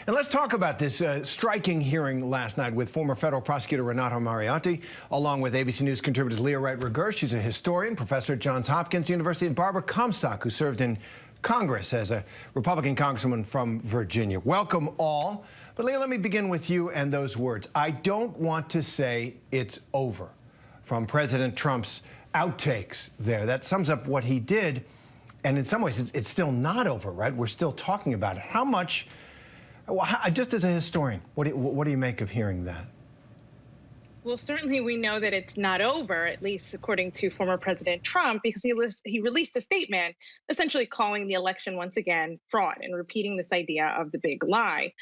And let's talk about this striking hearing last night with former federal prosecutor Renato Mariotti, along with ABC News contributors Leah Wright-Rigueur. She's a historian, professor at Johns Hopkins University, and Barbara Comstock, who served in Congress as a Republican congresswoman from Virginia. Welcome all. But Leah, let me begin with you and those words. I don't want to say it's over from President Trump's outtakes there. That sums up what he did. And in some ways, it's still not over, right? We're still talking about it. How much, just as a historian, what do you make of hearing that? Well, certainly we know that it's not over, at least according to former President Trump, because he released a statement essentially calling the election once again fraud and repeating this idea of the big lie.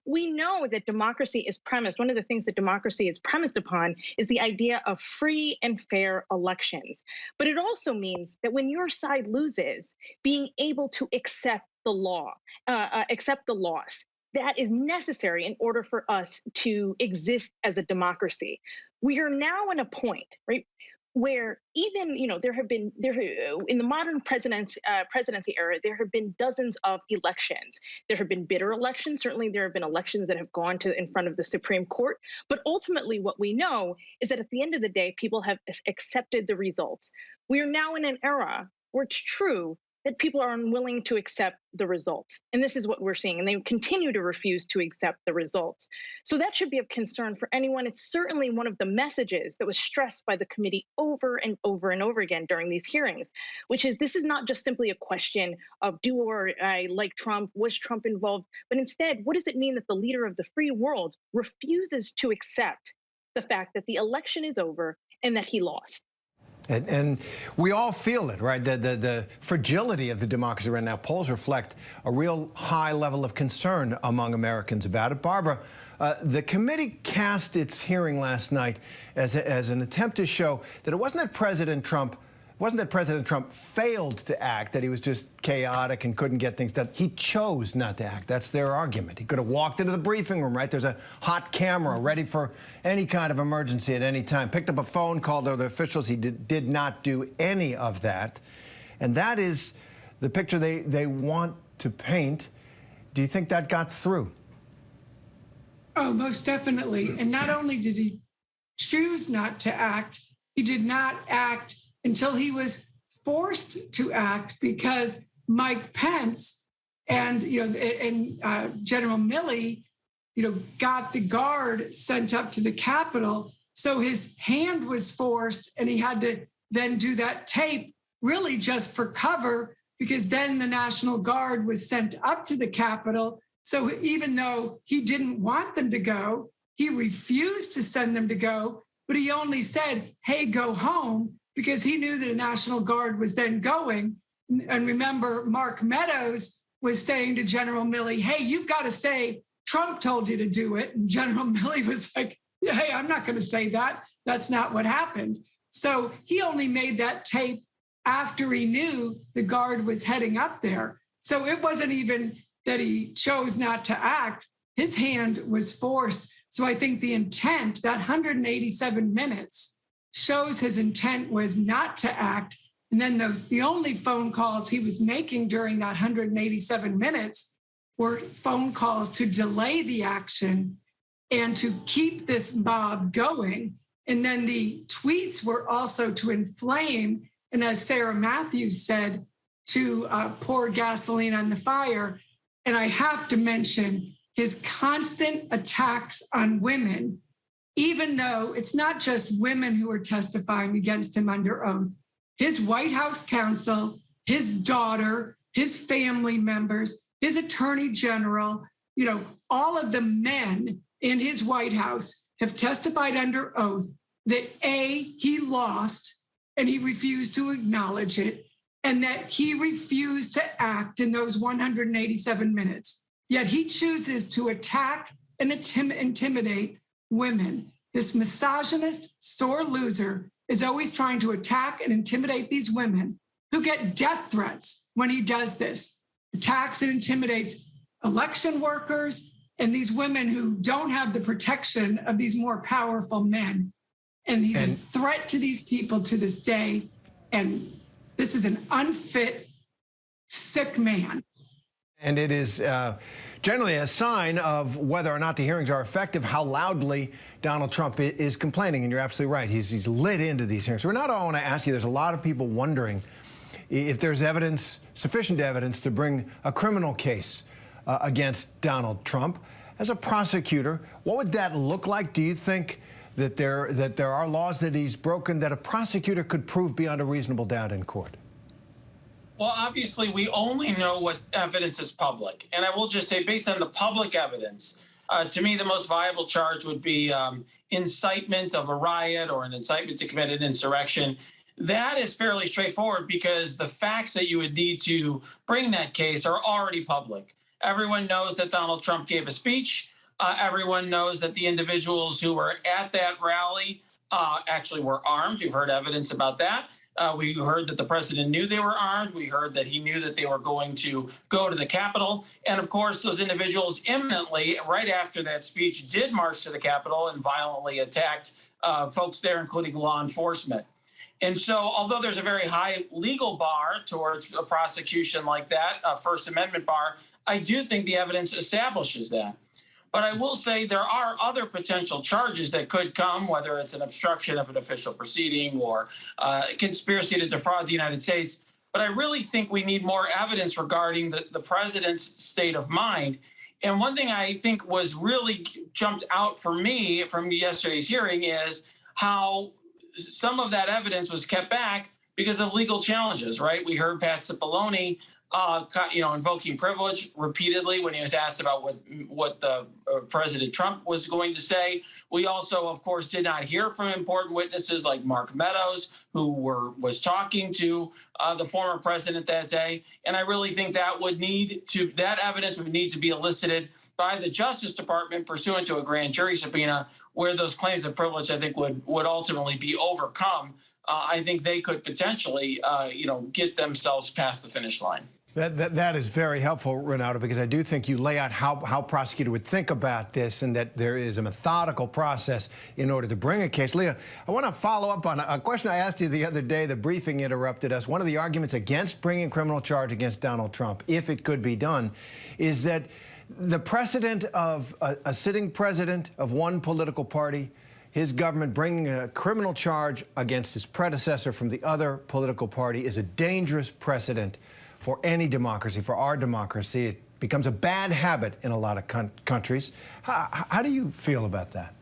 We know that democracy is premised. One of the things that democracy is premised upon is the idea of free and fair elections. But it also means that when your side loses, being able to accept the law, accept the loss. That is necessary in order for us to exist as a democracy. We are now in a point, right, where even there have been in the modern presidency era, there have been dozens of elections. There have been bitter elections. Certainly, there have been elections that have gone in front of the Supreme Court. But ultimately, what we know is that at the end of the day, people have accepted the results. We are now in an era where it's true that people are unwilling to accept the results. And this is what we're seeing. And they continue to refuse to accept the results. So that should be of concern for anyone. It's certainly one of the messages that was stressed by the committee over and over and over again during these hearings, which is this is not just simply a question of do or I like Trump, was Trump involved, but instead, what does it mean that the leader of the free world refuses to accept the fact that the election is over and that he lost? And we all feel it, right? The fragility of the democracy right now. Polls reflect a real high level of concern among Americans about it. Barbara, the committee cast its hearing last night as an attempt to show that it wasn't that President Trump failed to act, that he was just chaotic and couldn't get things done. He chose not to act. That's their argument. He could have walked into the briefing room, right? There's a hot camera ready for any kind of emergency at any time. Picked up a phone, called other officials. He did not do any of that. And that is the picture they want to paint. Do you think that got through? Oh, most definitely. And not only did he choose not to act, he did not act until he was forced to act because Mike Pence and General Milley, got the guard sent up to the Capitol. So his hand was forced, and he had to then do that tape really just for cover, because then the National Guard was sent up to the Capitol. So even though he didn't want them to go, he refused to send them to go, but he only said, "Hey, go home," because he knew that the National Guard was then going. And remember, Mark Meadows was saying to General Milley, "Hey, you've got to say Trump told you to do it." And General Milley was like, "Hey, I'm not going to say that. That's not what happened." So he only made that tape after he knew the guard was heading up there. So it wasn't even that he chose not to act. His hand was forced. So I think the intent, that 187 minutes, shows his intent was not to act. And then the only phone calls he was making during that 187 minutes were phone calls to delay the action and to keep this mob going. And then the tweets were also to inflame, and as Sarah Matthews said, to pour gasoline on the fire. And I have to mention his constant attacks on women, even though it's not just women who are testifying against him under oath. His White House counsel, his daughter, his family members, his attorney general, all of the men in his White House have testified under oath that A, he lost and he refused to acknowledge it, and that he refused to act in those 187 minutes. Yet he chooses to attack and intimidate women. This misogynist, sore loser is always trying to attack and intimidate these women who get death threats when he does this. Attacks and intimidates election workers and these women who don't have the protection of these more powerful men. And he's a threat to these people to this day. And this is an unfit, sick man. And it is generally a sign of whether or not the hearings are effective, how loudly Donald Trump is complaining. And you're absolutely right. He's lit into these hearings. Renato, I want to ask you, there's a lot of people wondering if there's evidence, sufficient evidence to bring a criminal case against Donald Trump. As a prosecutor, what would that look like? Do you think that there are laws that he's broken that a prosecutor could prove beyond a reasonable doubt in court? Well, obviously, we only know what evidence is public. And I will just say, based on the public evidence, to me, the most viable charge would be incitement of a riot or an incitement to commit an insurrection. That is fairly straightforward because the facts that you would need to bring that case are already public. Everyone knows that Donald Trump gave a speech. Everyone knows that the individuals who were at that rally actually were armed. You've heard evidence about that. We heard that the president knew they were armed. We heard that he knew that they were going to go to the Capitol. And of course, those individuals imminently, right after that speech, did march to the Capitol and violently attacked folks there, including law enforcement. And so, although there's a very high legal bar towards a prosecution like that, a First Amendment bar, I do think the evidence establishes that. But I will say there are other potential charges that could come, whether it's an obstruction of an official proceeding or conspiracy to defraud the United States. But I really think we need more evidence regarding the president's state of mind. And one thing I think was really jumped out for me from yesterday's hearing is how some of that evidence was kept back because of legal challenges, right? We heard Pat Cipollone invoking privilege repeatedly when he was asked about what the President Trump was going to say. We also, of course, did not hear from important witnesses like Mark Meadows, who was talking to the former president that day. And I really think that evidence would need to be elicited by the Justice Department pursuant to a grand jury subpoena, where those claims of privilege, I think, would ultimately be overcome. I think they could potentially, get themselves past the finish line. That is very helpful, Renato, because I do think you lay out how a prosecutor would think about this and that there is a methodical process in order to bring a case. Leah, I want to follow up on a question I asked you the other day. The briefing interrupted us. One of the arguments against bringing a criminal charge against Donald Trump, if it could be done, is that the precedent of a sitting president of one political party, his government bringing a criminal charge against his predecessor from the other political party is a dangerous precedent for any democracy, for our democracy. It becomes a bad habit in a lot of countries. How do you feel about that?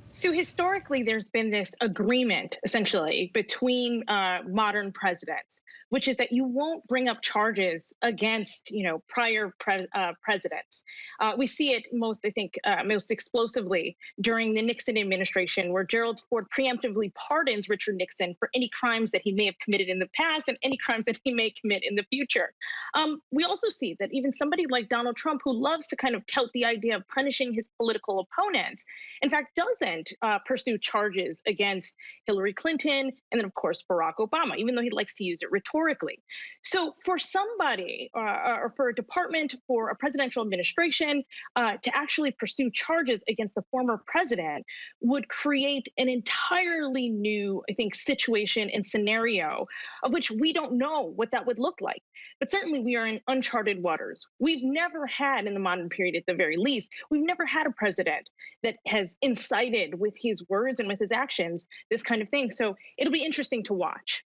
So historically, there's been this agreement, essentially, between modern presidents, which is that you won't bring up charges against, prior presidents. We see it most explosively during the Nixon administration, where Gerald Ford preemptively pardons Richard Nixon for any crimes that he may have committed in the past and any crimes that he may commit in the future. We also see that even somebody like Donald Trump, who loves to kind of tout the idea of punishing his political opponents, in fact, doesn't pursue charges against Hillary Clinton and then, of course, Barack Obama, even though he likes to use it rhetorically. So for somebody or for a department, for a presidential administration to actually pursue charges against the former president would create an entirely new, I think, situation and scenario of which we don't know what that would look like. But certainly we are in uncharted waters. We've never had, in the modern period at the very least, we've never had a president that has incited with his words and with his actions this kind of thing. So it'll be interesting to watch.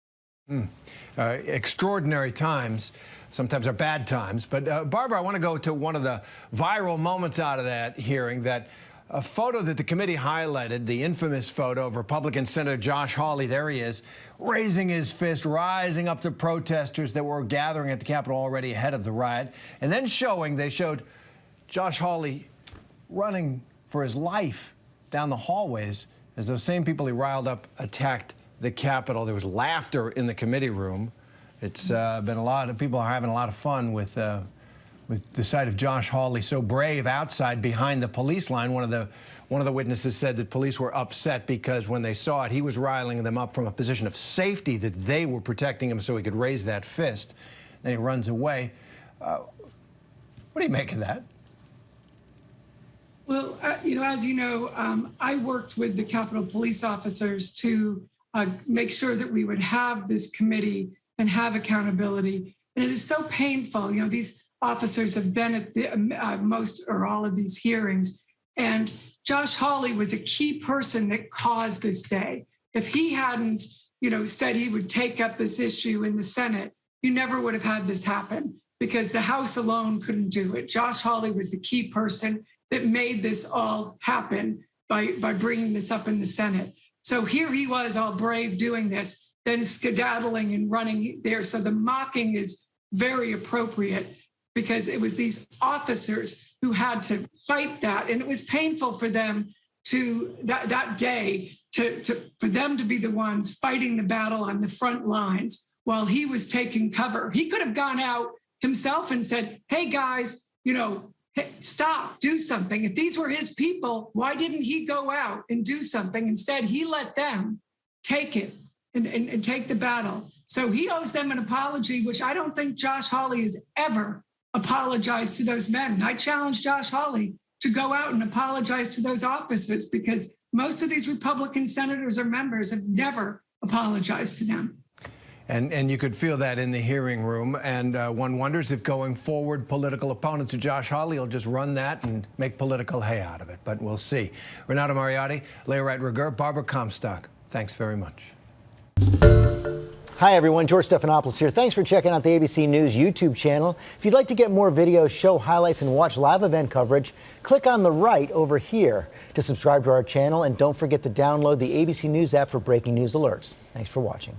Extraordinary times sometimes are bad times. But Barbara, I want to go to one of the viral moments out of that hearing, that a photo that the committee highlighted, the infamous photo of Republican Senator Josh Hawley. There he is, raising his fist, rising up to protesters that were gathering at the Capitol already ahead of the riot. And then they showed Josh Hawley running for his life down the hallways as those same people he riled up attacked the Capitol. There was laughter in the committee room. It's been a lot of people are having a lot of fun with the sight of Josh Hawley so brave outside behind the police line. One of the witnesses said that police were upset because when they saw it, he was riling them up from a position of safety, that they were protecting him so he could raise that fist. Then he runs away. What do you make of that? Well, as you know, I worked with the Capitol Police officers to make sure that we would have this committee and have accountability. And it is so painful. You know, these officers have been at the most or all of these hearings. And Josh Hawley was a key person that caused this day. If he hadn't, you know, said he would take up this issue in the Senate, you never would have had this happen because the House alone couldn't do it. Josh Hawley was the key person that made this all happen by bringing this up in the Senate. So here he was all brave doing this, then skedaddling and running there. So the mocking is very appropriate because it was these officers who had to fight that. And it was painful for them to that day for them to be the ones fighting the battle on the front lines while he was taking cover. He could have gone out himself and said, hey guys, you know, hey, stop, do something. If these were his people, why didn't he go out and do something? Instead, he let them take it and take the battle. So he owes them an apology, which I don't think Josh Hawley has ever apologized to those men. And I challenge Josh Hawley to go out and apologize to those officers because most of these Republican senators or members have never apologized to them. And you could feel that in the hearing room. And one wonders if going forward, political opponents of Josh Hawley will just run that and make political hay out of it. But we'll see. Renato Mariotti, Leah Wright-Rigueur, Barbara Comstock, thanks very much. Hi, everyone. George Stephanopoulos here. Thanks for checking out the ABC News YouTube channel. If you'd like to get more videos, show highlights, and watch live event coverage, click on the right over here to subscribe to our channel. And don't forget to download the ABC News app for breaking news alerts. Thanks for watching.